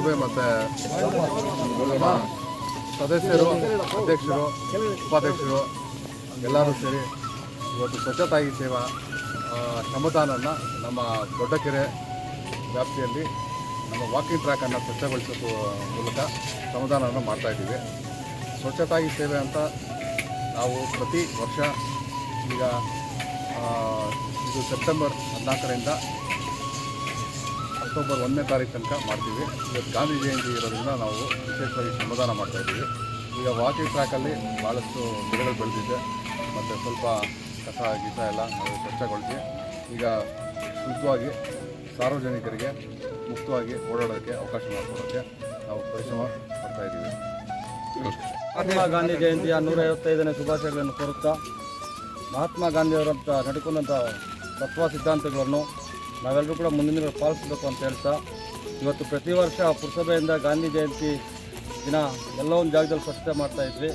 ಪುರಸಭೆ ಮತ್ತು ನಮ್ಮ ಸದಸ್ಯರು, ಅಧ್ಯಕ್ಷರು, ಉಪಾಧ್ಯಕ್ಷರು ಎಲ್ಲರೂ ಸೇರಿ ಇವತ್ತು ಸ್ವಚ್ಛತಾ ಹಿ ಸೇವಾ ಶ್ರಮದಾನನ ನಮ್ಮ ದೊಡ್ಡಕೆರೆ ವ್ಯಾಪ್ತಿಯಲ್ಲಿ ನಮ್ಮ ವಾಕಿಂಗ್ ಟ್ರ್ಯಾಕನ್ನು ಸ್ವಚ್ಛಗೊಳಿಸೋ ಮೂಲಕ ಶ್ರಮದಾನವನ್ನು ಮಾಡ್ತಾಯಿದ್ದೀವಿ. ಸ್ವಚ್ಛತಾ ಹಿ ಸೇವೆ ಅಂತ ನಾವು ಪ್ರತಿ ವರ್ಷ ಈಗ ಇದು ಸೆಪ್ಟೆಂಬರ್ 14ರಿಂದ ಅಕ್ಟೋಬರ್ 1ನೇ ತಾರೀಕು ತನಕ ಮಾಡ್ತೀವಿ. ಇವತ್ತು ಗಾಂಧಿ ಜಯಂತಿ ಇರೋದ್ರಿಂದ ನಾವು ವಿಶೇಷವಾಗಿ ಶ್ರಮದಾನ ಮಾಡ್ತಾಯಿದ್ದೀವಿ. ಈಗ ವಾಕಿಂಗ್ ಟ್ರ್ಯಾಕಲ್ಲಿ ಭಾಳಷ್ಟು ಗಿಡಗಳು ಬೆಳೆದಿದೆ ಮತ್ತು ಸ್ವಲ್ಪ ಕಸ ಗೀಸ ಎಲ್ಲ ನಾವು ಸ್ವಚ್ಛಗೊಳಿಸಿ ಈಗ ಶುದ್ಧವಾಗಿ ಸಾರ್ವಜನಿಕರಿಗೆ ಮುಕ್ತವಾಗಿ ಓಡಾಡೋಕ್ಕೆ ಅವಕಾಶ ಮಾಡಿಕೊಡೋಕ್ಕೆ ನಾವು ಪರಿಶ್ರಮ ಮಾಡ್ತಾಯಿದ್ದೀವಿ. ಮಹಾತ್ಮ ಗಾಂಧಿ ಜಯಂತಿಯ 155ನೇ ಶುಭಾಶಯಗಳನ್ನು ಕೋರುತ್ತಾ ಮಹಾತ್ಮ ಗಾಂಧಿಯವರಂತ ನಡ್ಕೊಂಡಂಥ ತತ್ವ ಸಿದ್ಧಾಂತಗಳನ್ನು ನಾವೆಲ್ಲರೂ ಕೂಡ ಮುಂದಿನ ದಿನ ಪಾಲಿಸಬೇಕು ಅಂತ ಹೇಳ್ತಾ ಇವತ್ತು ಪ್ರತಿ ವರ್ಷ ಪುರಸಭೆಯಿಂದ ಗಾಂಧಿ ಜಯಂತಿ ದಿನ ಎಲ್ಲ ಒಂದು ಜಾಗದಲ್ಲಿ ಸ್ವಚ್ಛತೆ ಮಾಡ್ತಾಯಿದ್ವಿ.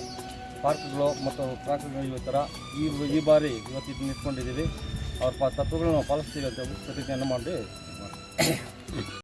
ಪಾರ್ಕ್ಗಳು ಮತ್ತು ಟ್ರ್ಯಾಕ್ಗಳು ಈ ಥರ ಈ ಬಾರಿ ಇವತ್ತು ಇದನ್ನ ಇಟ್ಕೊಂಡಿದ್ದೀವಿ. ಅವ್ರ ತತ್ವಗಳನ್ನು ನಾವು ಪಾಲಿಸ್ತೀವಿ ಅಂತ ಪ್ರತಿಜ್ಞೆಯನ್ನು ಮಾಡಿ